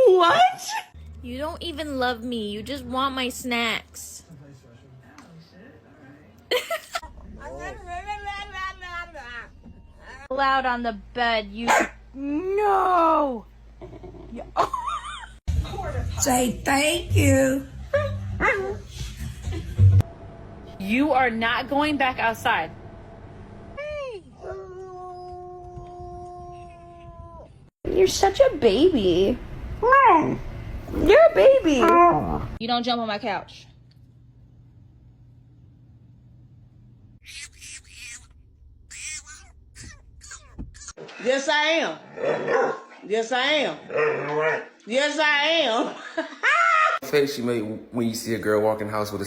What? You don't even love me. You just want my snacks. Loud on the bed, you. No! Say thank you. You are not going back outside. You're such a baby. You're a baby. You don't jump on my couch. Yes, I am. Yes, I am. Yes, I am. Face you made when you see a girl walk in the house with a